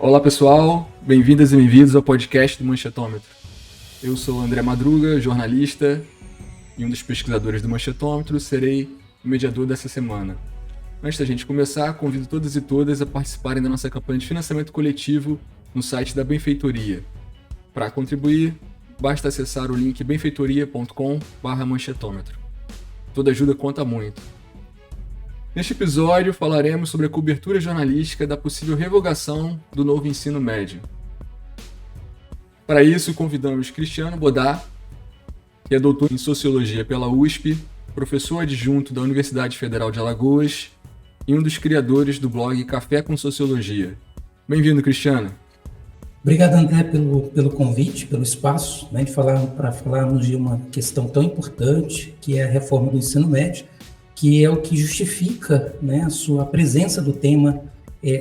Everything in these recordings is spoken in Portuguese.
Olá pessoal, bem-vindas e bem-vindos ao podcast do Manchetômetro. Eu sou o André Madruga, jornalista e um dos pesquisadores do Manchetômetro, serei o mediador dessa semana. Antes da gente começar, convido todas e todas a participarem da nossa campanha de financiamento coletivo no site da Benfeitoria. Para contribuir, basta acessar o link benfeitoria.com/manchetômetro. Toda ajuda conta muito. Neste episódio, falaremos sobre a cobertura jornalística da possível revogação do novo ensino médio. Para isso, convidamos Cristiano Bodar, que é doutor em Sociologia pela USP, professor adjunto da Universidade Federal de Alagoas e um dos criadores do blog Café com Sociologia. Bem-vindo, Cristiano. Obrigado, André, pelo convite, pelo espaço, para falarmos de uma questão tão importante, que é a reforma do ensino médio, que é o que justifica, a sua presença do tema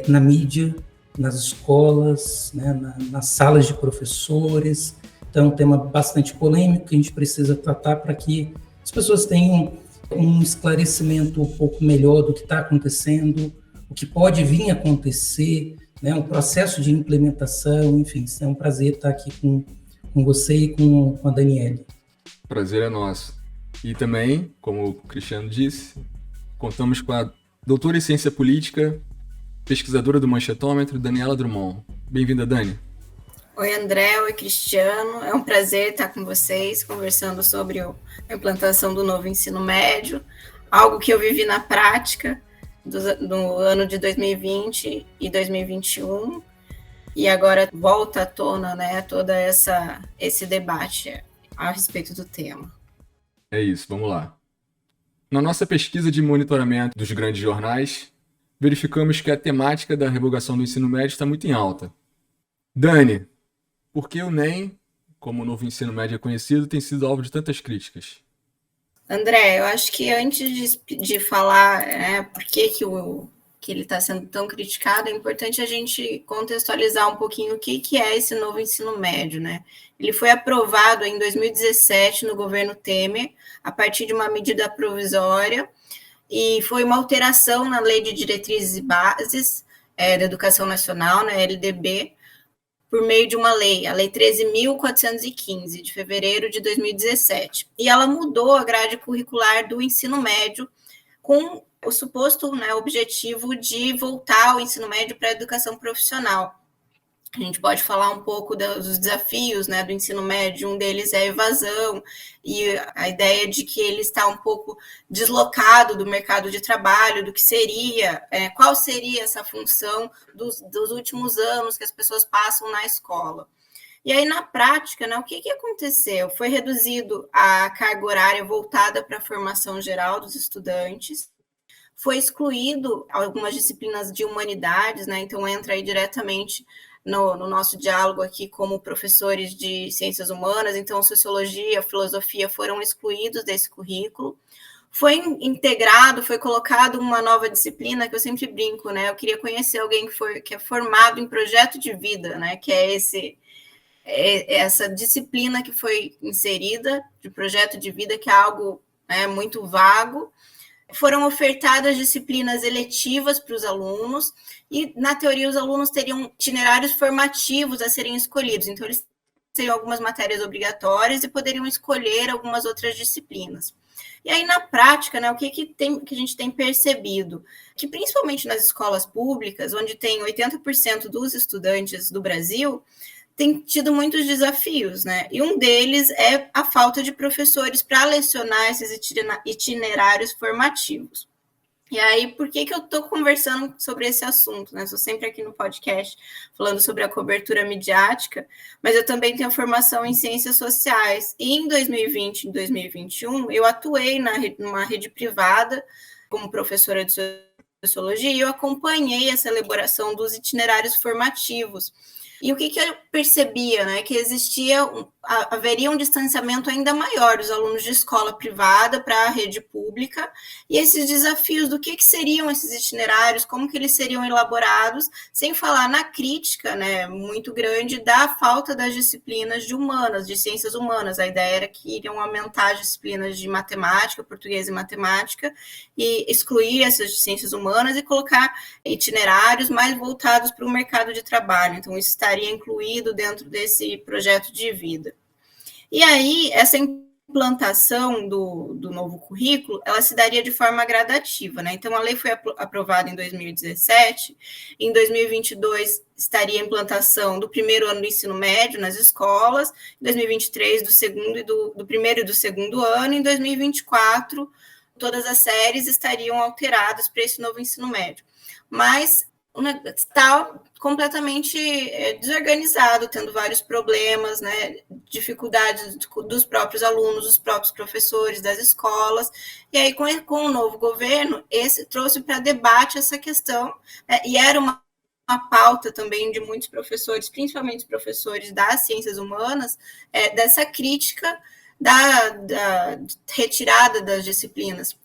na mídia, nas escolas, nas salas de professores. Então, é um tema bastante polêmico que a gente precisa tratar para que as pessoas tenham um esclarecimento um pouco melhor do que está acontecendo, o que pode vir a acontecer, um processo de implementação, enfim. É um prazer estar aqui com você e com a Daniele. Prazer é nosso. E também, como o Cristiano disse, contamos com a doutora em Ciência Política, pesquisadora do Manchetômetro, Daniela Drummond. Bem-vinda, Dani. Oi, André. Oi, Cristiano. É um prazer estar com vocês, conversando sobre a implantação do novo ensino médio, algo que eu vivi na prática no ano de 2020 e 2021, e agora volta à tona, todo esse debate a respeito do tema. É isso, vamos lá. Na nossa pesquisa de monitoramento dos grandes jornais, verificamos que a temática da revogação do ensino médio está muito em alta. Dani, por que o NEM, como o novo ensino médio é conhecido, tem sido alvo de tantas críticas? André, eu acho que antes de falar por que ele está sendo tão criticado, é importante a gente contextualizar um pouquinho o que é esse novo ensino médio, Ele foi aprovado em 2017 no governo Temer, a partir de uma medida provisória, e foi uma alteração na Lei de Diretrizes e Bases da Educação Nacional, LDB, por meio de uma lei, a Lei 13.415, de fevereiro de 2017. E ela mudou a grade curricular do ensino médio com o suposto objetivo de voltar ao ensino médio para a educação profissional. A gente pode falar um pouco dos desafios do ensino médio, um deles é a evasão e a ideia de que ele está um pouco deslocado do mercado de trabalho, do que seria, qual seria essa função dos últimos anos que as pessoas passam na escola. E aí, na prática, o que aconteceu? Foi reduzido a carga horária voltada para a formação geral dos estudantes, foi excluído algumas disciplinas de humanidades, então entra aí diretamente no nosso diálogo aqui como professores de ciências humanas, então sociologia, filosofia foram excluídos desse currículo. Foi integrado, foi colocado uma nova disciplina que eu sempre brinco, eu queria conhecer alguém que é formado em projeto de vida, que é essa disciplina que foi inserida de projeto de vida, que é algo muito vago. Foram ofertadas disciplinas eletivas para os alunos e, na teoria, os alunos teriam itinerários formativos a serem escolhidos. Então, eles teriam algumas matérias obrigatórias e poderiam escolher algumas outras disciplinas. E aí, na prática, o que a gente tem percebido? Que, principalmente nas escolas públicas, onde tem 80% dos estudantes do Brasil, tem tido muitos desafios, E um deles é a falta de professores para lecionar esses itinerários formativos. E aí, por que eu estou conversando sobre esse assunto, Estou sempre aqui no podcast falando sobre a cobertura midiática, mas eu também tenho formação em ciências sociais. E em 2020 e 2021, eu atuei numa rede privada como professora de sociologia e eu acompanhei essa elaboração dos itinerários formativos. E o que eu percebia, né, que haveria um distanciamento ainda maior dos alunos de escola privada para a rede pública, e esses desafios do que seriam esses itinerários, como que eles seriam elaborados, sem falar na crítica, né, muito grande da falta das disciplinas de humanas, de ciências humanas. A ideia era que iriam aumentar as disciplinas de matemática, português e matemática, e excluir essas de ciências humanas e colocar itinerários mais voltados para o mercado de trabalho. Então, isso estaria incluído dentro desse projeto de vida. E aí, essa implantação do novo currículo, ela se daria de forma gradativa, né? Então, a lei foi aprovada em 2017, em 2022 estaria a implantação do primeiro ano do ensino médio nas escolas, em 2023 do primeiro e do segundo ano, em 2024 todas as séries estariam alteradas para esse novo ensino médio. Mas está completamente desorganizado, tendo vários problemas, né, dificuldades dos próprios alunos, dos próprios professores, das escolas, e aí com o novo governo, trouxe para debate essa questão, né, e era uma pauta também de muitos professores, principalmente professores das ciências humanas, dessa crítica da retirada das disciplinas.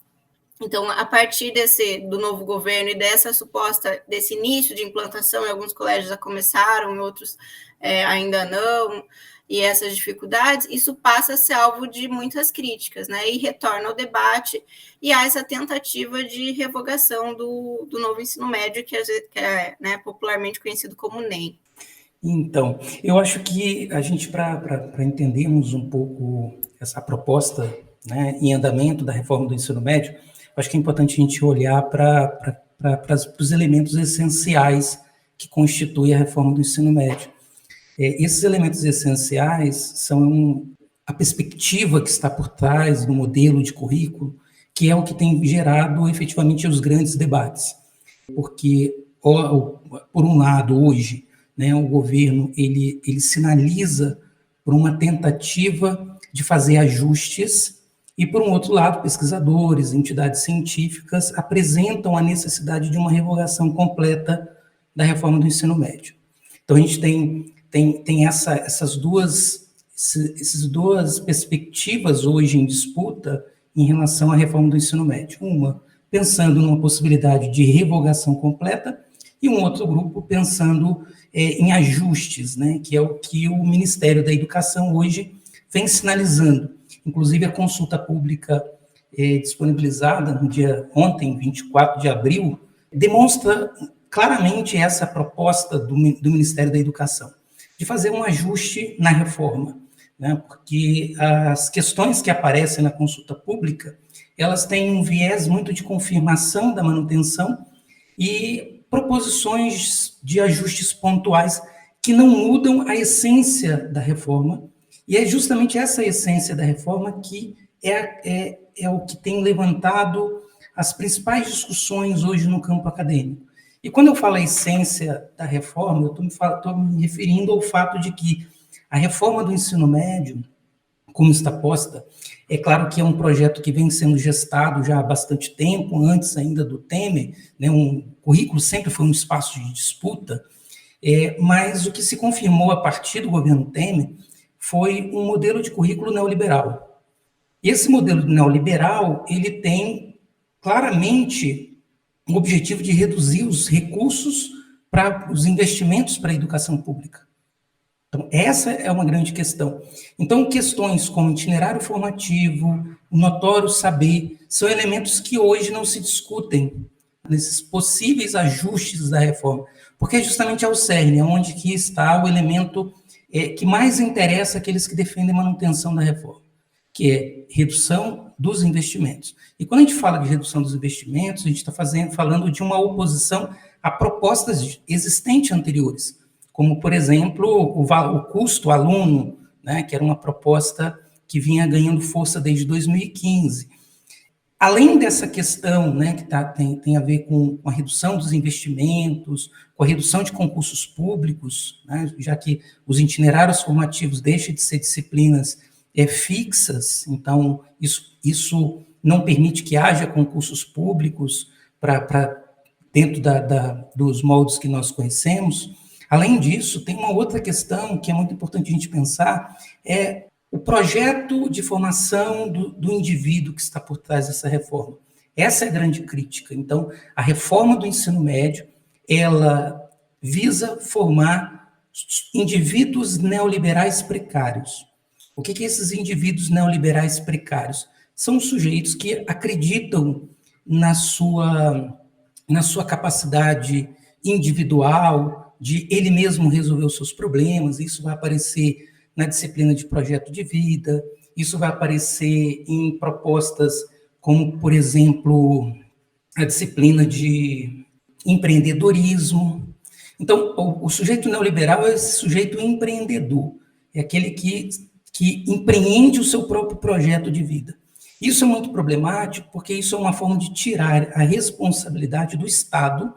Então, a partir do novo governo e desse início de implantação, em alguns colégios já começaram, em outros ainda não, e essas dificuldades, isso passa a ser alvo de muitas críticas, né? E retorna ao debate, e há essa tentativa de revogação do novo ensino médio, que é, né, popularmente conhecido como NEM. Então, eu acho que a gente, para entendermos um pouco essa proposta, né, em andamento da reforma do ensino médio, acho que é importante a gente olhar para os elementos essenciais que constituem a reforma do ensino médio. Esses elementos essenciais são a perspectiva que está por trás do modelo de currículo, que é o que tem gerado efetivamente os grandes debates. Porque, por um lado, hoje, né, o governo ele sinaliza por uma tentativa de fazer ajustes, e, por um outro lado, pesquisadores, entidades científicas apresentam a necessidade de uma revogação completa da reforma do ensino médio. Então, a gente tem essas duas perspectivas hoje em disputa em relação à reforma do ensino médio. Uma, pensando numa possibilidade de revogação completa, e um outro grupo pensando em ajustes, né, que é o que o Ministério da Educação hoje vem sinalizando. Inclusive, a consulta pública disponibilizada no dia ontem, 24 de abril, demonstra claramente essa proposta do Ministério da Educação, de fazer um ajuste na reforma, né, porque as questões que aparecem na consulta pública, elas têm um viés muito de confirmação da manutenção e proposições de ajustes pontuais que não mudam a essência da reforma. E é justamente essa essência da reforma que é o que tem levantado as principais discussões hoje no campo acadêmico. E quando eu falo a essência da reforma, eu estou me referindo ao fato de que a reforma do ensino médio, como está posta, é claro que é um projeto que vem sendo gestado já há bastante tempo, antes ainda do Temer, né, um currículo sempre foi um espaço de disputa, mas o que se confirmou a partir do governo Temer foi um modelo de currículo neoliberal. Esse modelo neoliberal, ele tem claramente o objetivo de reduzir os recursos para os investimentos para a educação pública. Então, essa é uma grande questão. Então, questões como itinerário formativo, o notório saber, são elementos que hoje não se discutem nesses possíveis ajustes da reforma, porque justamente é o cerne, é onde que está o elemento que mais interessa àqueles que defendem a manutenção da reforma, que é redução dos investimentos. E quando a gente fala de redução dos investimentos, a gente está falando de uma oposição a propostas existentes anteriores, como, por exemplo, o custo aluno, né, que era uma proposta que vinha ganhando força desde 2015. Além dessa questão, né, que tem a ver com a redução dos investimentos, com a redução de concursos públicos, né, já que os itinerários formativos deixam de ser disciplinas fixas, então isso não permite que haja concursos públicos dentro dos moldes que nós conhecemos. Além disso, tem uma outra questão que é muito importante a gente pensar, é o projeto de formação do indivíduo que está por trás dessa reforma. Essa é a grande crítica. Então, a reforma do ensino médio, ela visa formar indivíduos neoliberais precários. O que esses indivíduos neoliberais precários? São sujeitos que acreditam na sua capacidade individual de ele mesmo resolver os seus problemas. Isso vai aparecer na disciplina de projeto de vida, isso vai aparecer em propostas como, por exemplo, a disciplina de empreendedorismo. Então, o sujeito neoliberal é esse sujeito empreendedor, é aquele que empreende o seu próprio projeto de vida. Isso é muito problemático, porque isso é uma forma de tirar a responsabilidade do Estado,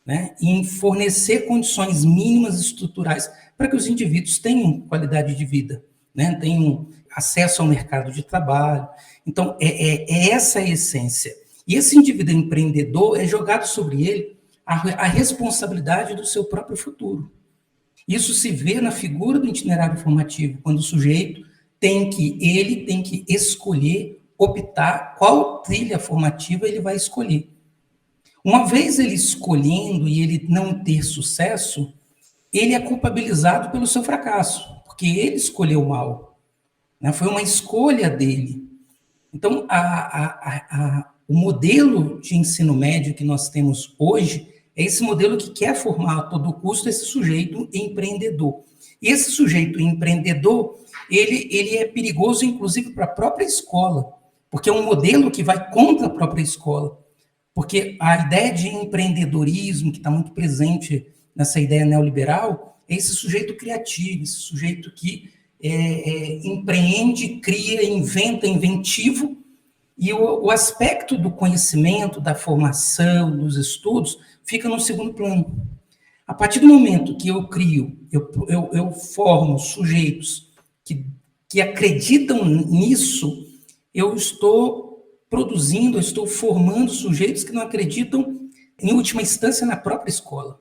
né, em fornecer condições mínimas estruturais para que os indivíduos tenham qualidade de vida, né, tenham acesso ao mercado de trabalho. Então, é essa a essência. E esse indivíduo empreendedor é jogado sobre ele a responsabilidade do seu próprio futuro. Isso se vê na figura do itinerário formativo, quando o sujeito tem que escolher, optar qual trilha formativa ele vai escolher. Uma vez ele escolhendo e ele não ter sucesso, ele é culpabilizado pelo seu fracasso, porque ele escolheu mal, né? Foi uma escolha dele. Então, o modelo de ensino médio que nós temos hoje é esse modelo que quer formar a todo custo esse sujeito empreendedor. E esse sujeito empreendedor, ele é perigoso, inclusive, para a própria escola, porque é um modelo que vai contra a própria escola. Porque a ideia de empreendedorismo, que está muito presente nessa ideia neoliberal, é esse sujeito criativo, esse sujeito que empreende, cria, inventa, inventivo, e o aspecto do conhecimento, da formação, dos estudos, fica no segundo plano. A partir do momento que eu crio, eu formo sujeitos que acreditam nisso, eu estou produzindo, eu estou formando sujeitos que não acreditam, em última instância, na própria escola.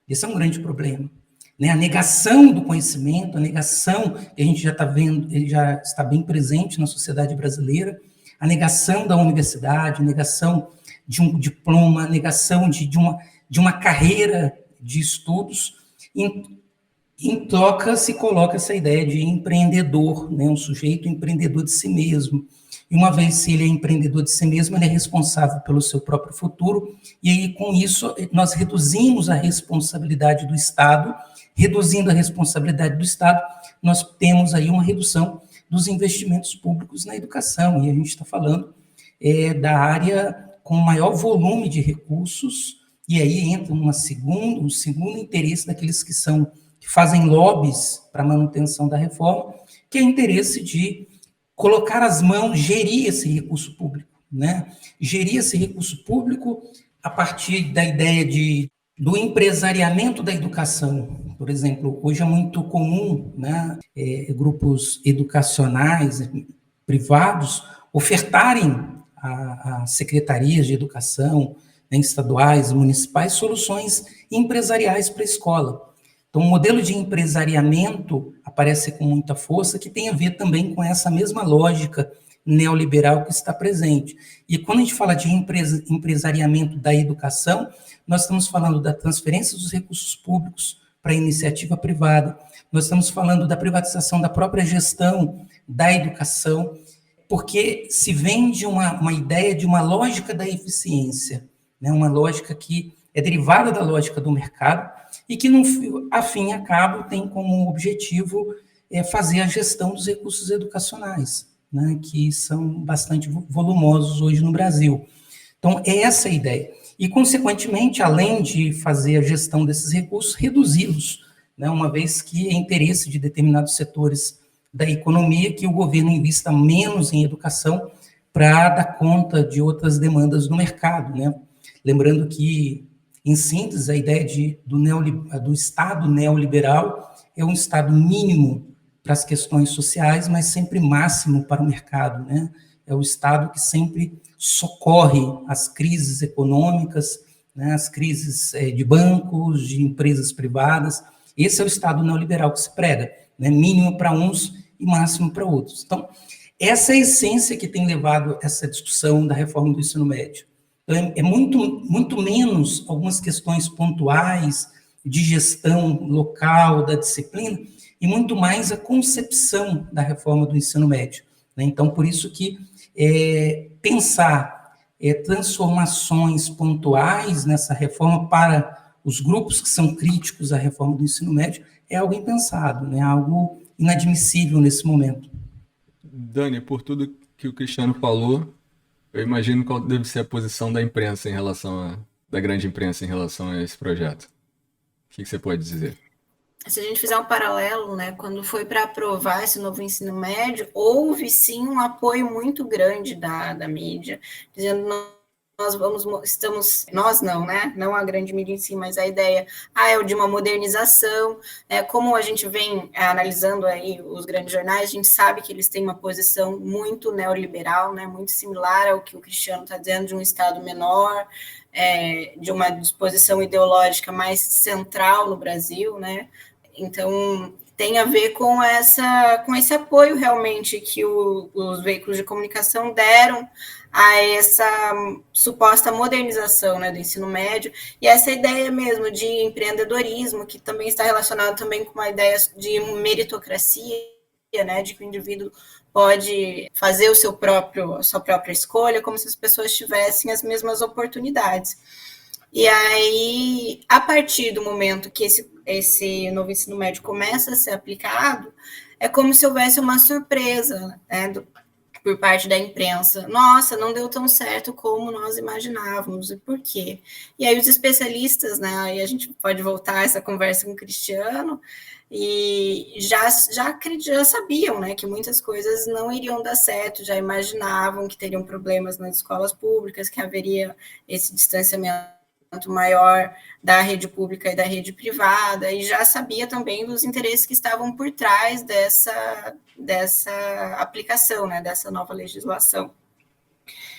Esse é um grande problema, né? A negação do conhecimento, a negação, que a gente já está vendo, ele já está bem presente na sociedade brasileira, a negação da universidade, a negação de um diploma, a negação de uma carreira de estudos. Em troca, se coloca essa ideia de empreendedor, né? Um sujeito empreendedor de si mesmo. E uma vez se ele é empreendedor de si mesmo, ele é responsável pelo seu próprio futuro, e aí, com isso, nós reduzimos a responsabilidade do Estado. Reduzindo a responsabilidade do Estado, nós temos aí uma redução dos investimentos públicos na educação, e a gente está falando da área com maior volume de recursos, e aí entra um segundo interesse daqueles que fazem lobbies para a manutenção da reforma, que é o interesse de colocar as mãos, gerir esse recurso público, né? Gerir esse recurso público a partir da ideia do empresariamento da educação. Por exemplo, hoje é muito comum, né, grupos educacionais privados ofertarem a secretarias de educação, né, estaduais, municipais, soluções empresariais para a escola. Então, o modelo de empresariamento aparece com muita força, que tem a ver também com essa mesma lógica neoliberal que está presente. E quando a gente fala de empresariamento da educação, nós estamos falando da transferência dos recursos públicos para a iniciativa privada, nós estamos falando da privatização da própria gestão da educação, porque se vende uma ideia de uma lógica da eficiência, né, uma lógica que é derivada da lógica do mercado, e que, a fim e a cabo, tem como objetivo fazer a gestão dos recursos educacionais, né, que são bastante volumosos hoje no Brasil. Então, é essa a ideia. E, consequentemente, além de fazer a gestão desses recursos, reduzi-los, né, uma vez que é interesse de determinados setores da economia que o governo invista menos em educação para dar conta de outras demandas do mercado, né? Lembrando que, em síntese, a ideia do Estado neoliberal é um Estado mínimo para as questões sociais, mas sempre máximo para o mercado, né? É o Estado que sempre socorre as crises econômicas né, as crises de bancos, de empresas privadas. Esse é o Estado neoliberal que se prega, né, mínimo para uns e máximo para outros. Então, essa é a essência que tem levado essa discussão da reforma do ensino médio. Então, é muito menos algumas questões pontuais de gestão local da disciplina e muito mais a concepção da reforma do ensino médio, né? Então, por isso que pensar transformações pontuais nessa reforma para os grupos que são críticos à reforma do ensino médio é algo impensado, né? Algo inadmissível nesse momento. Dani, por tudo que o Cristiano falou, eu imagino qual deve ser a posição da imprensa da grande imprensa em relação a esse projeto. O que você pode dizer? Se a gente fizer um paralelo, né, quando foi para aprovar esse novo ensino médio, houve sim um apoio muito grande da mídia, dizendo nós não, né? Não a grande mídia em si, mas a ideia é de uma modernização. Como a gente vem analisando aí os grandes jornais, a gente sabe que eles têm uma posição muito neoliberal, né? Muito similar ao que o Cristiano está dizendo, de um Estado menor, de uma disposição ideológica mais central no Brasil, né? Então, tem a ver com esse apoio realmente que os veículos de comunicação deram a essa suposta modernização, né, do ensino médio, e essa ideia mesmo de empreendedorismo, que também está relacionado também com uma ideia de meritocracia, né, de que o indivíduo pode fazer a sua própria escolha, como se as pessoas tivessem as mesmas oportunidades. E aí, a partir do momento que esse novo ensino médio começa a ser aplicado, é como se houvesse uma surpresa, né, por parte da imprensa. Nossa, não deu tão certo como nós imaginávamos, e por quê? E aí os especialistas, né, aí a gente pode voltar a essa conversa com o Cristiano, e já sabiam, né, que muitas coisas não iriam dar certo, já imaginavam que teriam problemas nas escolas públicas, que haveria esse distanciamento maior da rede pública e da rede privada, e já sabia também dos interesses que estavam por trás dessa aplicação, né, dessa nova legislação.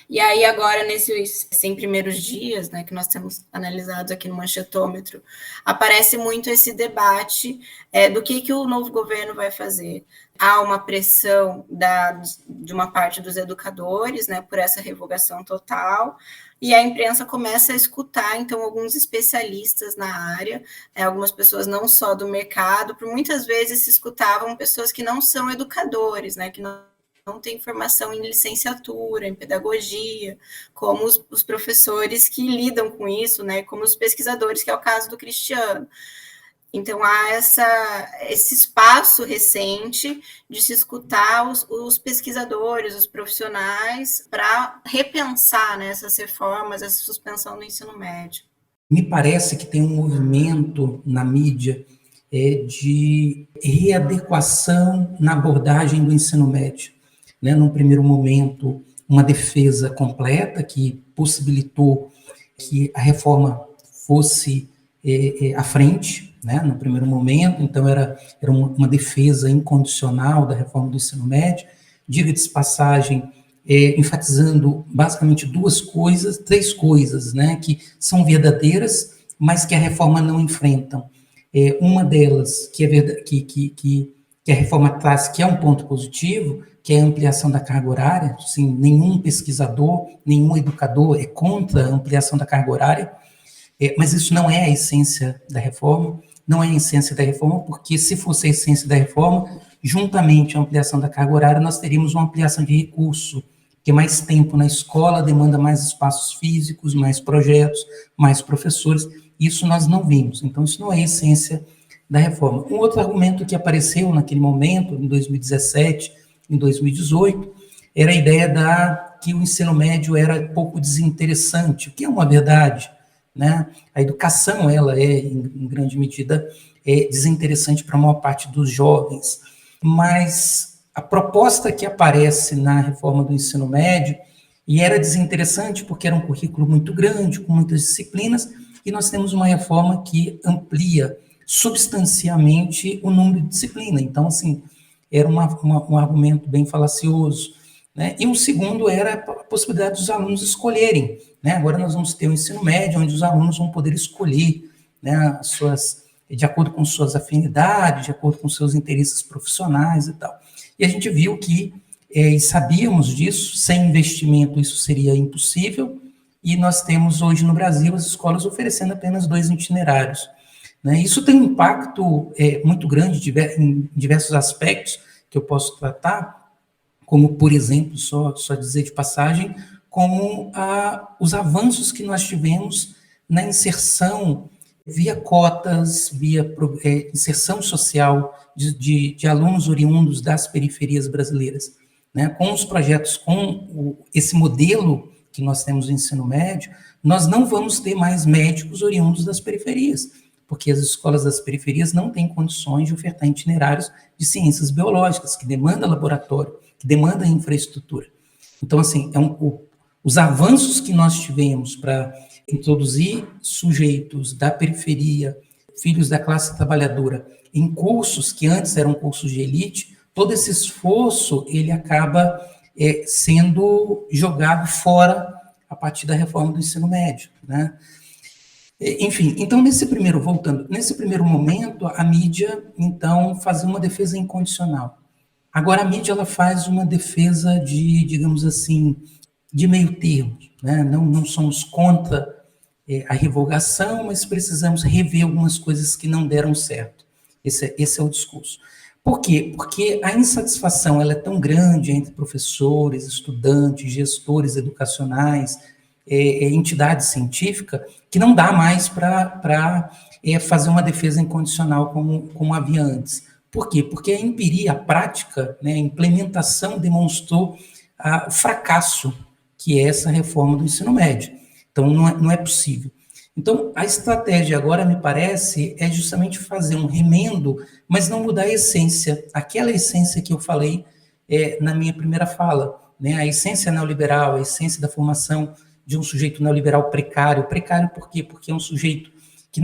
E aí agora, nesses 100 primeiros dias, né, que nós temos analisados aqui no Manchetômetro, aparece muito esse debate do que o novo governo vai fazer. Há uma pressão de uma parte dos educadores, né, por essa revogação total, e a imprensa começa a escutar, então, alguns especialistas na área, algumas pessoas não só do mercado, por muitas vezes se escutavam pessoas que não são educadores, né, que não têm formação em licenciatura, em pedagogia, como os professores que lidam com isso, né, como os pesquisadores, que é o caso do Cristiano. Então, há esse espaço recente de se escutar os pesquisadores, os profissionais, para repensar, né, essas reformas, essa suspensão do ensino médio. Me parece que tem um movimento na mídia de readequação na abordagem do ensino médio. Né? Num primeiro momento, uma defesa completa que possibilitou que a reforma fosse à frente, né, no primeiro momento. Então era uma defesa incondicional da reforma do ensino médio, diga-se de passagem, enfatizando basicamente três coisas, né, que são verdadeiras, mas que a reforma não enfrentam. Uma delas, que a reforma traz, que é um ponto positivo, que é a ampliação da carga horária. Assim, nenhum pesquisador, nenhum educador é contra a ampliação da carga horária, mas isso não é a essência da reforma. Não é a essência da reforma, porque se fosse a essência da reforma, juntamente à ampliação da carga horária, nós teríamos uma ampliação de recurso, porque mais tempo na escola demanda mais espaços físicos, mais projetos, mais professores. Isso nós não vimos. Então, isso não é a essência da reforma. Um outro argumento que apareceu naquele momento, em 2017, em 2018, era a ideia que o ensino médio era pouco desinteressante, o que é uma verdade, né? A educação, ela em grande medida, desinteressante para a maior parte dos jovens, mas a proposta que aparece na reforma do ensino médio, e era desinteressante porque era um currículo muito grande, com muitas disciplinas, e nós temos uma reforma que amplia substancialmente o número de disciplina. Então, assim, era um argumento bem falacioso. né? E o segundo era a possibilidade dos alunos escolherem, né? Agora nós vamos ter um ensino médio, onde os alunos vão poder escolher, né, de acordo com suas afinidades, de acordo com seus interesses profissionais e tal. E a gente viu que, e sabíamos disso, sem investimento isso seria impossível, e nós temos hoje no Brasil as escolas oferecendo apenas 2 itinerários, né? Isso tem um impacto muito grande em diversos aspectos que eu posso tratar, como, por exemplo, só dizer de passagem, como os avanços que nós tivemos na inserção via cotas, via inserção social de alunos oriundos das periferias brasileiras, né? Com os projetos, com esse modelo que nós temos no ensino médio, nós não vamos ter mais médicos oriundos das periferias, porque as escolas das periferias não têm condições de ofertar itinerários de ciências biológicas, que demanda laboratório, que demanda infraestrutura. Então, assim, os avanços que nós tivemos para introduzir sujeitos da periferia, filhos da classe trabalhadora, em cursos que antes eram cursos de elite, todo esse esforço, ele acaba sendo jogado fora a partir da reforma do ensino médio, né? Enfim, então, nesse primeiro momento, a mídia, então, fazia uma defesa incondicional. Agora, a mídia, ela faz uma defesa digamos assim, de meio termo, né? Não somos contra a revogação, mas precisamos rever algumas coisas que não deram certo. Esse é o discurso. Por quê? Porque a insatisfação ela é tão grande entre professores, estudantes, gestores educacionais, entidade científica, que não dá mais para fazer uma defesa incondicional como havia antes. Por quê? Porque a empiria, a prática, né, a implementação demonstrou o fracasso que é essa reforma do ensino médio. Então, não é possível. Então, a estratégia agora, me parece, é justamente fazer um remendo, mas não mudar a essência, aquela essência que eu falei na minha primeira fala, né? A essência neoliberal, a essência da formação de um sujeito neoliberal precário. Precário por quê? Porque é um sujeito que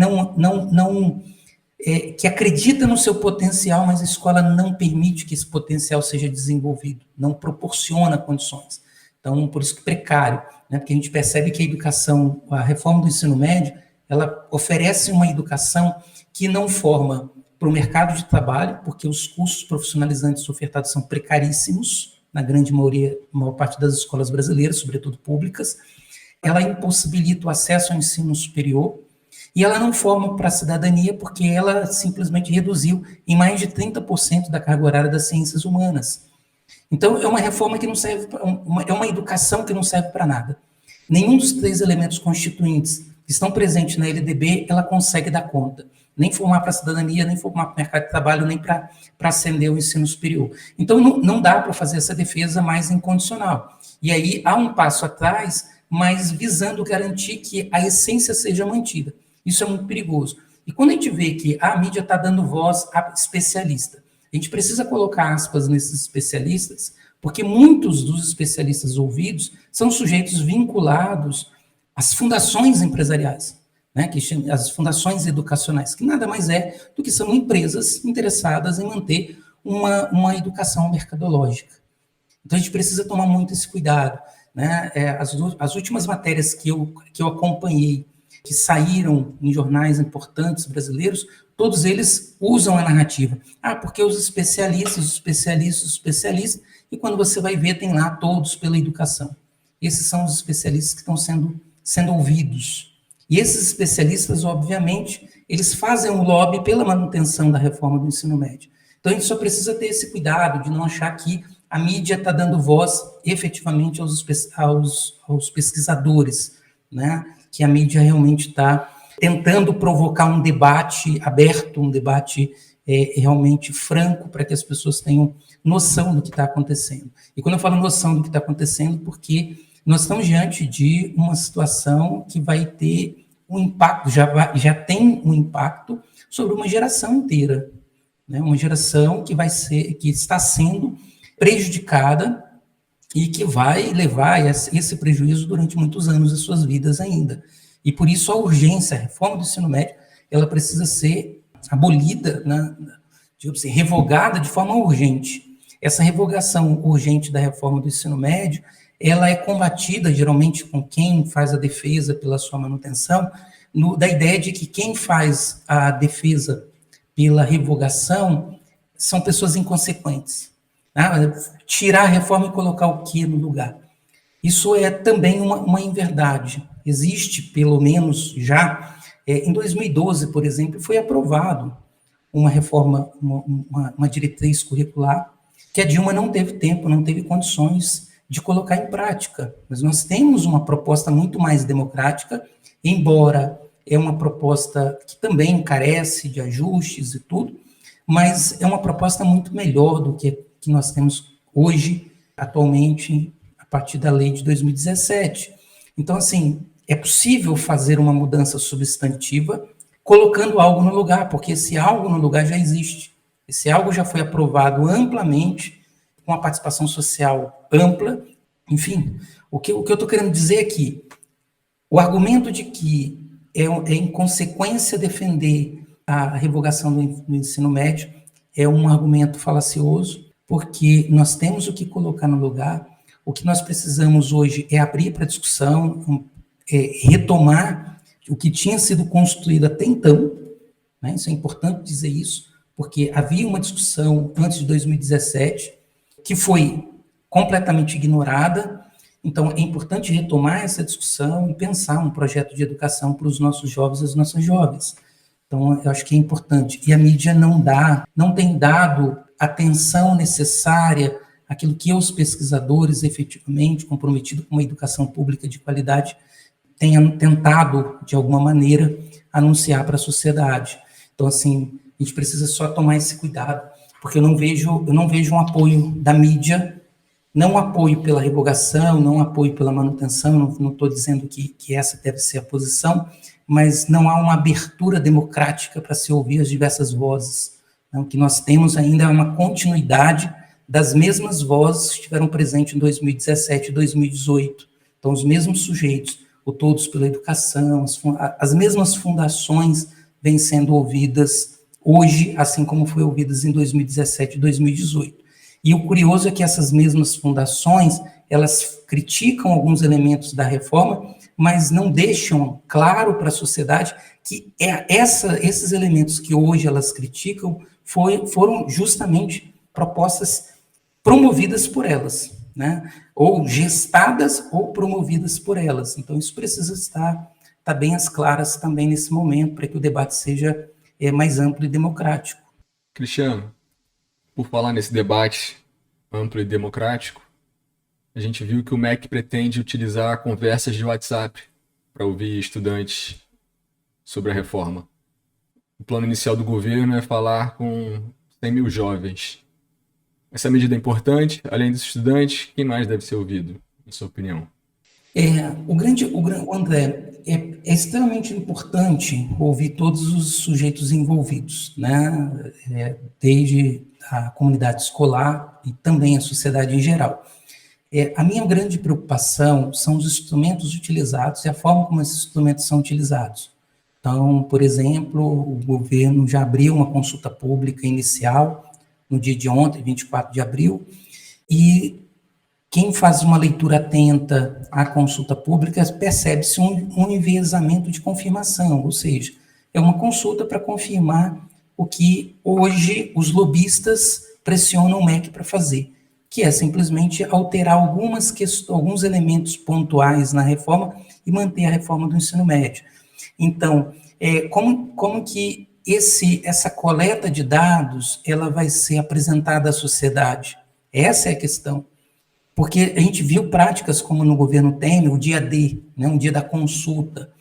que acredita no seu potencial, mas a escola não permite que esse potencial seja desenvolvido, não proporciona condições. Então, por isso que precário, né? Porque a gente percebe que a reforma do ensino médio, ela oferece uma educação que não forma para o mercado de trabalho, porque os cursos profissionalizantes ofertados são precaríssimos, na grande maior parte das escolas brasileiras, sobretudo públicas. Ela impossibilita o acesso ao ensino superior, e ela não forma para a cidadania, porque ela simplesmente reduziu em mais de 30% da carga horária das ciências humanas. Então, é uma reforma que não serve, é uma educação que não serve para nada. Nenhum dos 3 elementos constituintes que estão presentes na LDB, ela consegue dar conta. Nem formar para a cidadania, nem formar para o mercado de trabalho, nem para ascender o ensino superior. Então, não dá para fazer essa defesa mais incondicional. E aí, há um passo atrás, mas visando garantir que a essência seja mantida. Isso é muito perigoso. E quando a gente vê que a mídia está dando voz a especialista, a gente precisa colocar aspas nesses especialistas, porque muitos dos especialistas ouvidos são sujeitos vinculados às fundações empresariais, né, as fundações educacionais, que nada mais é do que são empresas interessadas em manter uma educação mercadológica. Então, a gente precisa tomar muito esse cuidado, né? As últimas matérias que eu acompanhei, que saíram em jornais importantes brasileiros, todos eles usam a narrativa. Porque os especialistas, e quando você vai ver, tem lá todos pela educação. Esses são os especialistas que estão sendo ouvidos. E esses especialistas, obviamente, eles fazem um lobby pela manutenção da reforma do ensino médio. Então, a gente só precisa ter esse cuidado de não achar que a mídia está dando voz, efetivamente, aos pesquisadores, né? Que a mídia realmente está tentando provocar um debate aberto, um debate realmente franco, para que as pessoas tenham noção do que está acontecendo. E quando eu falo noção do que está acontecendo, porque nós estamos diante de uma situação que vai ter um impacto, já tem um impacto sobre uma geração inteira, né? Uma geração que está sendo prejudicada e que vai levar esse prejuízo durante muitos anos das suas vidas ainda. E por isso a urgência, a reforma do ensino médio, ela precisa ser abolida, né, digamos assim, revogada de forma urgente. essa revogação urgente da reforma do ensino médio, ela é combatida, geralmente, com quem faz a defesa pela sua manutenção, da ideia de que quem faz a defesa pela revogação são pessoas inconsequentes. Tá? Tirar a reforma e colocar o que no lugar? Isso é também uma inverdade. Existe, pelo menos já, em 2012, por exemplo, foi aprovado uma reforma, uma diretriz curricular, que a Dilma não teve tempo, não teve condições de colocar em prática. Mas nós temos uma proposta muito mais democrática, embora é uma proposta que também carece de ajustes e tudo, mas é uma proposta muito melhor do que nós temos hoje, atualmente, a partir da lei de 2017. Então, assim, é possível fazer uma mudança substantiva colocando algo no lugar, porque esse algo no lugar já existe. Esse algo já foi aprovado amplamente, com a participação social ampla. Enfim, o que eu estou querendo dizer aqui, o argumento de que é inconsequência defender a revogação do ensino médio é um argumento falacioso, porque nós temos o que colocar no lugar. O que nós precisamos hoje é abrir para discussão, retomar o que tinha sido construído até então, né? Isso é importante dizer isso, porque havia uma discussão antes de 2017 que foi completamente ignorada. Então, é importante retomar essa discussão e pensar um projeto de educação para os nossos jovens e as nossas jovens. Então, eu acho que é importante. E a mídia não tem dado atenção necessária àquilo que os pesquisadores, efetivamente, comprometidos com uma educação pública de qualidade, tenham tentado, de alguma maneira, anunciar para a sociedade. Então, assim, a gente precisa só tomar esse cuidado, porque eu não vejo um apoio da mídia, não apoio pela revogação, não apoio pela manutenção, não estou dizendo que essa deve ser a posição, mas não há uma abertura democrática para se ouvir as diversas vozes. Então, o que nós temos ainda é uma continuidade das mesmas vozes que estiveram presentes em 2017 e 2018. Então, os mesmos sujeitos, o Todos pela Educação, as mesmas fundações vêm sendo ouvidas hoje, assim como foi ouvidas em 2017 e 2018. E o curioso é que essas mesmas fundações, elas criticam alguns elementos da reforma, mas não deixam claro para a sociedade que esses elementos que hoje elas criticam foram justamente propostas promovidas por elas, né? Ou gestadas ou promovidas por elas. Então, isso precisa estar bem às claras também nesse momento, para que o debate seja mais amplo e democrático. Cristiano, por falar nesse debate amplo e democrático, a gente viu que o MEC pretende utilizar conversas de WhatsApp para ouvir estudantes sobre a reforma. O plano inicial do governo é falar com 100 mil jovens. Essa medida é importante, além dos estudantes, quem mais deve ser ouvido, em sua opinião? André, é extremamente importante ouvir todos os sujeitos envolvidos, né? Desde a comunidade escolar e também a sociedade em geral. A minha grande preocupação são os instrumentos utilizados e a forma como esses instrumentos são utilizados. Então, por exemplo, o governo já abriu uma consulta pública inicial no dia de ontem, 24 de abril, e quem faz uma leitura atenta à consulta pública percebe-se um enviesamento de confirmação, ou seja, é uma consulta para confirmar o que hoje os lobistas pressionam o MEC para fazer, que é simplesmente alterar alguns elementos pontuais na reforma e manter a reforma do ensino médio. Então, como que essa coleta de dados ela vai ser apresentada à sociedade? Essa é a questão. Porque a gente viu práticas como no governo Temer, o dia D, né, um dia da consulta,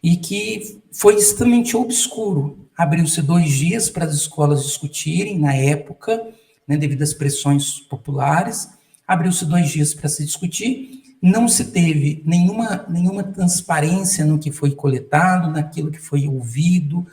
e que foi extremamente obscuro. Abriu-se 2 dias para as escolas discutirem, na época, né, devido às pressões populares, abriu-se 2 dias para se discutir, não se teve nenhuma transparência no que foi coletado, naquilo que foi ouvido,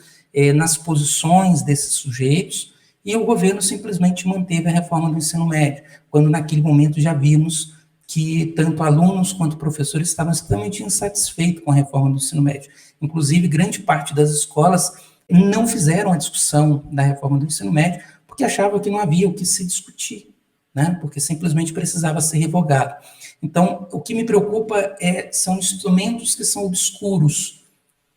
nas posições desses sujeitos, e o governo simplesmente manteve a reforma do ensino médio, quando naquele momento já vimos que tanto alunos quanto professores estavam extremamente insatisfeitos com a reforma do ensino médio. Inclusive, grande parte das escolas não fizeram a discussão da reforma do ensino médio, porque achavam que não havia o que se discutir. né, porque simplesmente precisava ser revogado. Então, o que me preocupa são instrumentos que são obscuros,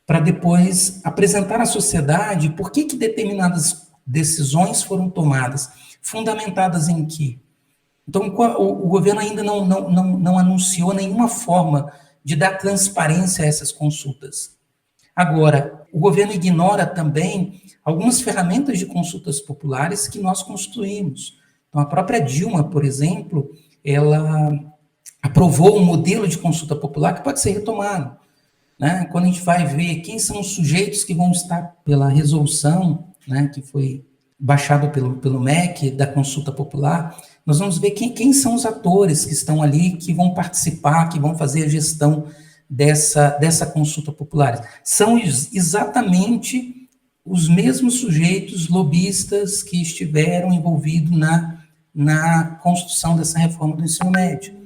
para depois apresentar à sociedade por que determinadas decisões foram tomadas, fundamentadas em quê? Então, o governo ainda não anunciou nenhuma forma de dar transparência a essas consultas. Agora, o governo ignora também algumas ferramentas de consultas populares que nós construímos. Então, a própria Dilma, por exemplo, ela aprovou um modelo de consulta popular que pode ser retomado, né? Quando a gente vai ver quem são os sujeitos que vão estar pela resolução, né, que foi baixado pelo MEC, da consulta popular, nós vamos ver quem são os atores que estão ali, que vão participar, que vão fazer a gestão dessa consulta popular. São exatamente os mesmos sujeitos lobistas que estiveram envolvidos na construção dessa reforma do ensino médio.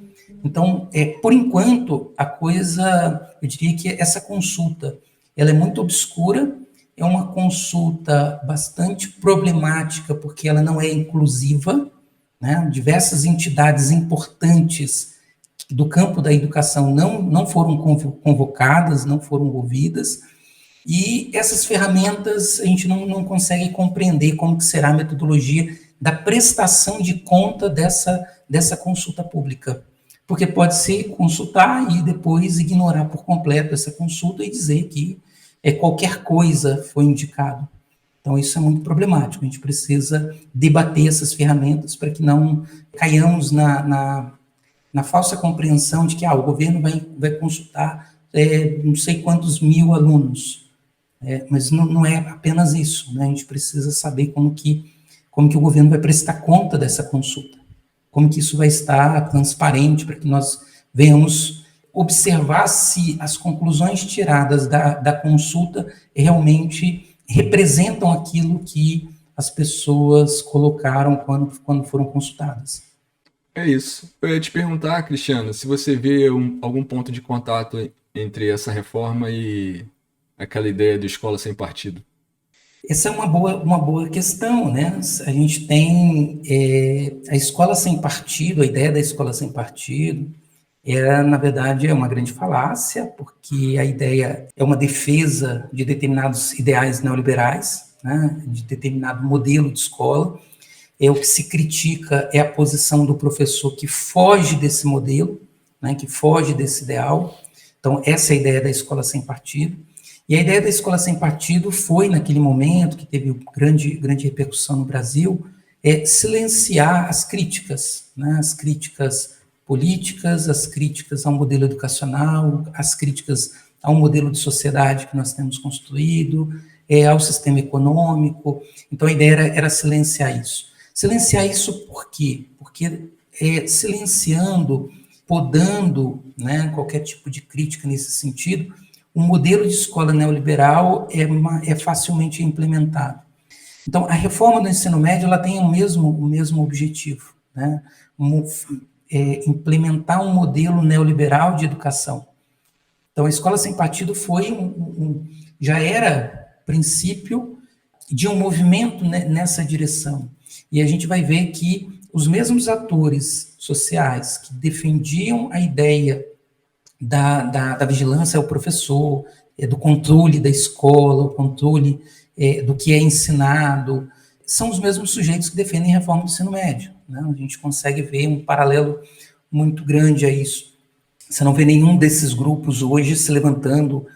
Então, por enquanto, a coisa, eu diria que essa consulta, ela é muito obscura, é uma consulta bastante problemática, porque ela não é inclusiva, né? Diversas entidades importantes do campo da educação não foram convocadas, não foram ouvidas, e essas ferramentas a gente não consegue compreender como que será a metodologia da prestação de conta dessa consulta pública. Porque pode-se consultar e depois ignorar por completo essa consulta e dizer que qualquer coisa foi indicado. Então, isso é muito problemático. A gente precisa debater essas ferramentas para que não caiamos na falsa compreensão de que o governo vai consultar não sei quantos mil alunos. Mas não é apenas isso, né? A gente precisa saber como que o governo vai prestar conta dessa consulta. Como que isso vai estar transparente, para que nós venhamos observar se as conclusões tiradas da consulta realmente representam aquilo que as pessoas colocaram quando foram consultadas. É isso. Eu ia te perguntar, Cristiano, se você vê algum ponto de contato entre essa reforma e aquela ideia de escola sem partido. Essa é uma boa questão, né? A gente tem a escola sem partido, a ideia da escola sem partido, na verdade, é uma grande falácia, porque a ideia é uma defesa de determinados ideais neoliberais, né? De determinado modelo de escola. O que se critica é a posição do professor que foge desse modelo, né? Que foge desse ideal. Então, essa é a ideia da escola sem partido. E a ideia da escola sem partido foi, naquele momento, que teve grande repercussão no Brasil, silenciar as críticas, né? As críticas políticas, as críticas ao modelo educacional, as críticas ao modelo de sociedade que nós temos construído, ao sistema econômico. Então, a ideia era silenciar isso. Silenciar isso por quê? Porque silenciando, podando, né, qualquer tipo de crítica nesse sentido, o modelo de escola neoliberal é facilmente implementado. Então, a reforma do ensino médio ela tem o mesmo objetivo, né? Implementar um modelo neoliberal de educação. Então, a escola sem partido já era princípio de um movimento nessa direção. E a gente vai ver que os mesmos atores sociais que defendiam a ideia da vigilância ao professor, do controle da escola, o controle do que é ensinado, são os mesmos sujeitos que defendem a reforma do ensino médio, né? A gente consegue ver um paralelo muito grande a isso. Você não vê nenhum desses grupos hoje se levantando,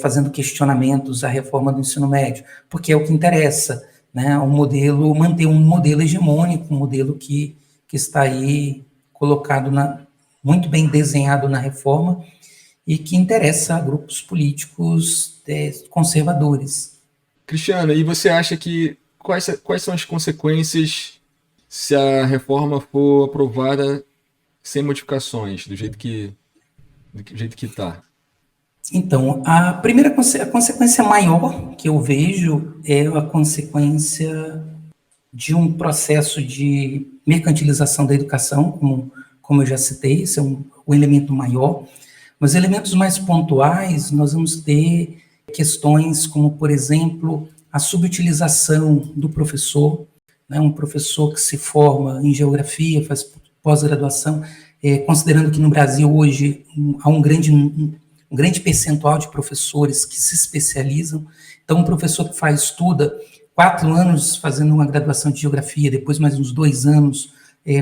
fazendo questionamentos à reforma do ensino médio, porque é o que interessa, né? Manter um modelo hegemônico, um modelo que está aí colocado muito bem desenhado na reforma e que interessa a grupos políticos conservadores. Cristiano, e você acha que quais são as consequências se a reforma for aprovada sem modificações, do jeito que está? Então, a consequência maior que eu vejo é a consequência de um processo de mercantilização da educação, como eu já citei, esse é o elemento maior. Mas elementos mais pontuais, nós vamos ter questões como, por exemplo, a subutilização do professor, né, um professor que se forma em geografia, faz pós-graduação, considerando que no Brasil hoje há um grande percentual de professores que se especializam. Então, um professor que estuda 4 anos fazendo uma graduação de geografia, depois mais uns 2 anos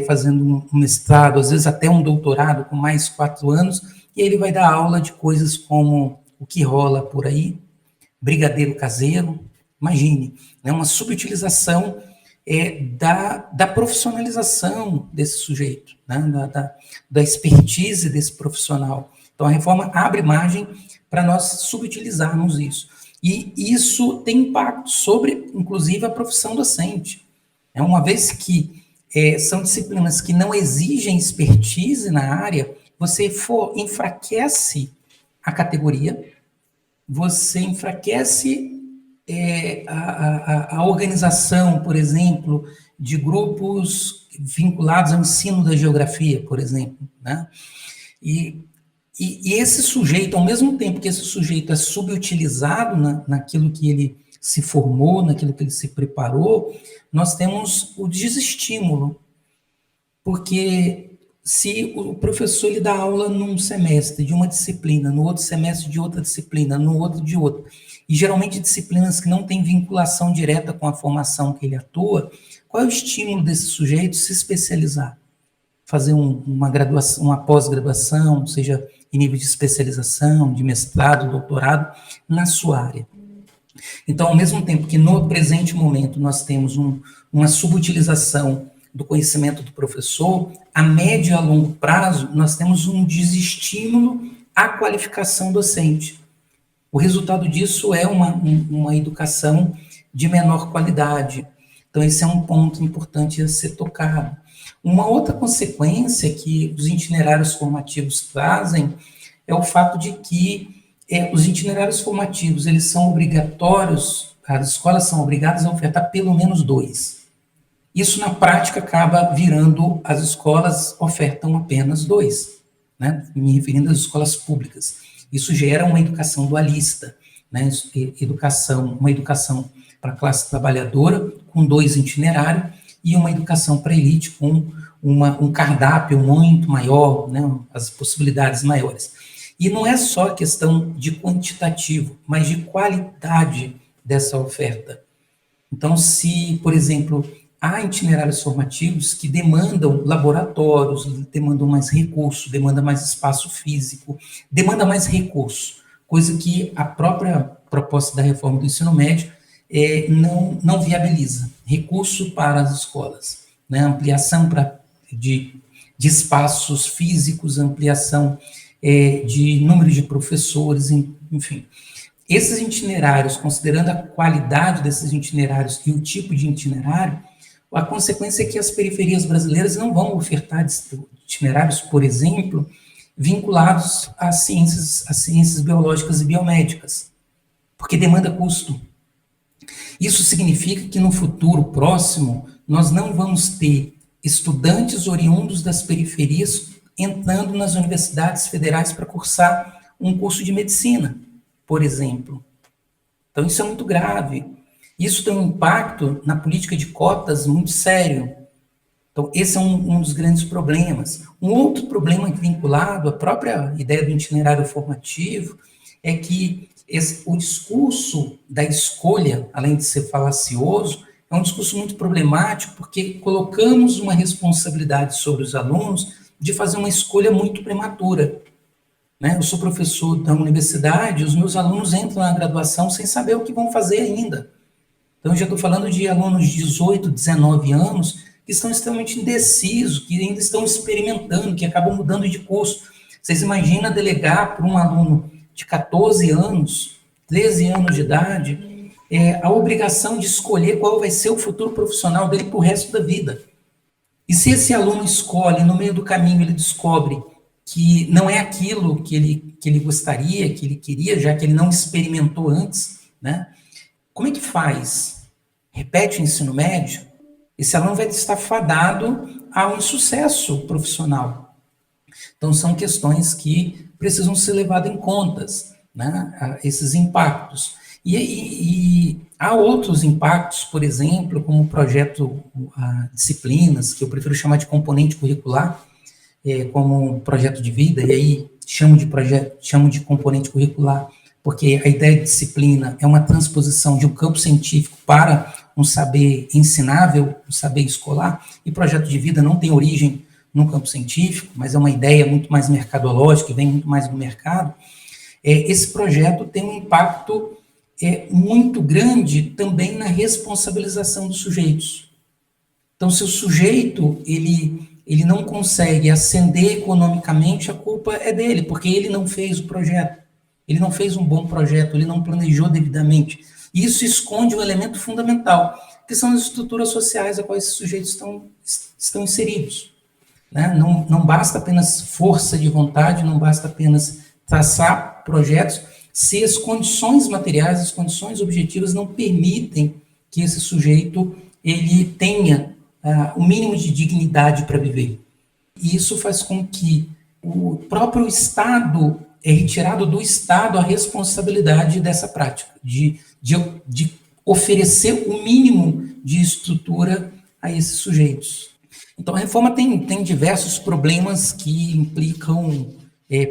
fazendo um mestrado, às vezes até um doutorado com mais 4 anos, e ele vai dar aula de coisas como o que rola por aí, brigadeiro caseiro, imagine, né, uma subutilização da profissionalização desse sujeito, né, da expertise desse profissional. Então, a reforma abre margem para nós subutilizarmos isso. E isso tem impacto sobre, inclusive, a profissão docente. Uma vez que são disciplinas que não exigem expertise na área, você enfraquece a categoria, você enfraquece a organização, por exemplo, de grupos vinculados ao ensino da geografia, por exemplo, né? E esse sujeito, ao mesmo tempo que esse sujeito é subutilizado naquilo que ele se formou, naquilo que ele se preparou, nós temos o desestímulo, porque se o professor ele dá aula num semestre de uma disciplina, no outro semestre de outra disciplina, no outro de outra, e geralmente disciplinas que não têm vinculação direta com a formação que ele atua, qual é o estímulo desse sujeito se especializar? Fazer uma graduação, uma pós-graduação, seja em nível de especialização, de mestrado, doutorado, na sua área. Então, ao mesmo tempo que no presente momento nós temos uma subutilização do conhecimento do professor, a médio e a longo prazo nós temos um desestímulo à qualificação docente. O resultado disso é uma educação de menor qualidade. Então, esse é um ponto importante a ser tocado. Uma outra consequência que os itinerários formativos trazem é o fato de que os itinerários formativos, eles são obrigatórios, as escolas são obrigadas a ofertar pelo menos 2. Isso, na prática, acaba virando, as escolas ofertam apenas 2, né? Me referindo às escolas públicas. Isso gera uma educação dualista, né? Uma educação para a classe trabalhadora, com 2 itinerários, e uma educação para a elite com um cardápio muito maior, né, as possibilidades maiores. E não é só questão de quantitativo, mas de qualidade dessa oferta. Então, se, por exemplo, há itinerários formativos que demandam laboratórios, demandam mais recurso, demandam mais espaço físico, demanda mais recurso, coisa que a própria proposta da reforma do ensino médio não viabiliza. Recurso para as escolas, né? Ampliação de espaços físicos, ampliação de número de professores, enfim. Esses itinerários, considerando a qualidade desses itinerários e o tipo de itinerário, a consequência é que as periferias brasileiras não vão ofertar itinerários, por exemplo, vinculados às ciências biológicas e biomédicas, porque demanda custo. Isso significa que no futuro próximo, nós não vamos ter estudantes oriundos das periferias entrando nas universidades federais para cursar um curso de medicina, por exemplo. Então, isso é muito grave. Isso tem um impacto na política de cotas muito sério. Então, esse é um dos grandes problemas. Um outro problema vinculado à própria ideia do itinerário formativo é que o discurso da escolha, além de ser falacioso, é um discurso muito problemático, porque colocamos uma responsabilidade sobre os alunos de fazer uma escolha muito prematura. Né? Eu sou professor da universidade, os meus alunos entram na graduação sem saber o que vão fazer ainda. Então, eu já estou falando de alunos de 18, 19 anos, que estão extremamente indecisos, que ainda estão experimentando, que acabam mudando de curso. Vocês imaginam delegar para um aluno de 14 anos, 13 anos de idade, a obrigação de escolher qual vai ser o futuro profissional dele para o resto da vida. E se esse aluno escolhe, no meio do caminho ele descobre que não é aquilo que ele gostaria, que ele queria, já que ele não experimentou antes, né? Como é que faz? Repete o ensino médio? Esse aluno vai estar fadado ao insucesso profissional. Então, são questões que precisam ser levadas em conta, né? Esses impactos. E Há outros impactos, por exemplo, como o projeto disciplinas, que eu prefiro chamar de componente curricular, como projeto de vida, e aí chamo de componente curricular, porque a ideia de disciplina é uma transposição de um campo científico para um saber ensinável, um saber escolar, e projeto de vida não tem origem no campo científico, mas é uma ideia muito mais mercadológica, que vem muito mais do mercado. Esse projeto tem um impacto muito grande também na responsabilização dos sujeitos. Então, se o sujeito ele não consegue ascender economicamente, a culpa é dele, porque ele não fez o projeto, ele não fez um bom projeto, ele não planejou devidamente. E isso esconde um elemento fundamental, que são as estruturas sociais a quais esses sujeitos estão inseridos. Né? Não basta apenas força de vontade, não basta apenas traçar projetos, se as condições materiais, as condições objetivas não permitem que esse sujeito ele tenha o mínimo de dignidade para viver. E isso faz com que o próprio Estado retirado do Estado a responsabilidade dessa prática, de oferecer o mínimo de estrutura a esses sujeitos. Então, a reforma tem diversos problemas que implicam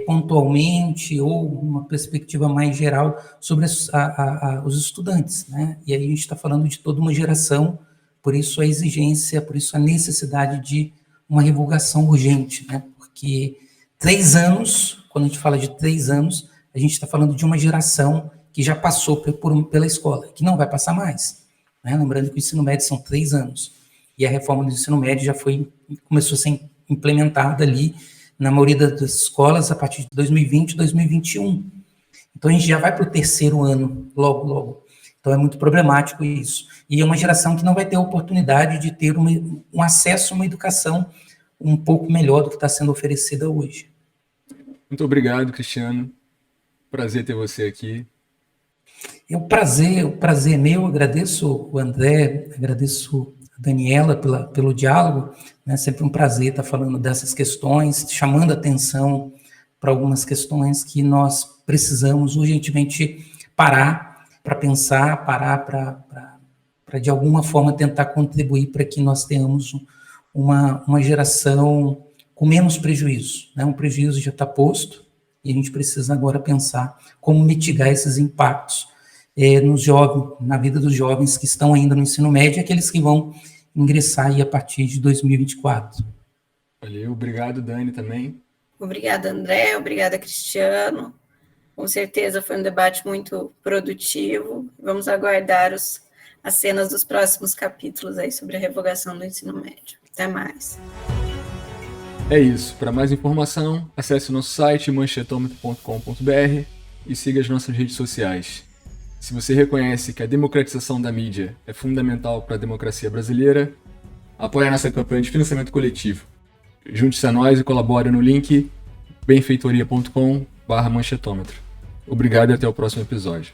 pontualmente ou uma perspectiva mais geral sobre os estudantes, né? E aí a gente está falando de toda uma geração, por isso a exigência, por isso a necessidade de uma revogação urgente, né? Porque 3 anos, quando a gente fala de 3 anos, a gente está falando de uma geração que já passou pela escola, que não vai passar mais, né? Lembrando que o ensino médio são 3 anos, e a reforma do ensino médio começou a ser implementada ali na maioria das escolas a partir de 2020 e 2021. Então, a gente já vai para o 3º ano, logo. Então, é muito problemático isso. E é uma geração que não vai ter a oportunidade de ter um acesso a uma educação um pouco melhor do que está sendo oferecida hoje. Muito obrigado, Cristiano. Prazer ter você aqui. O prazer é meu. Agradeço o André, agradeço a Daniela pelo diálogo. É sempre um prazer estar falando dessas questões, chamando atenção para algumas questões que nós precisamos urgentemente parar para pensar, parar para de alguma forma tentar contribuir para que nós tenhamos uma geração com menos prejuízo, né? Um prejuízo já está posto e a gente precisa agora pensar como mitigar esses impactos nos jovens, na vida dos jovens que estão ainda no ensino médio, aqueles que vão ingressar aí a partir de 2024. Valeu, obrigado, Dani, também. Obrigada, André, obrigada, Cristiano. Com certeza foi um debate muito produtivo. Vamos aguardar as cenas dos próximos capítulos aí sobre a revogação do ensino médio. Até mais. É isso. Para mais informação, acesse o nosso site manchetômetro.com.br e siga as nossas redes sociais. Se você reconhece que a democratização da mídia é fundamental para a democracia brasileira, apoie a nossa campanha de financiamento coletivo. Junte-se a nós e colabore no link benfeitoria.com/manchetômetro. Obrigado e até o próximo episódio.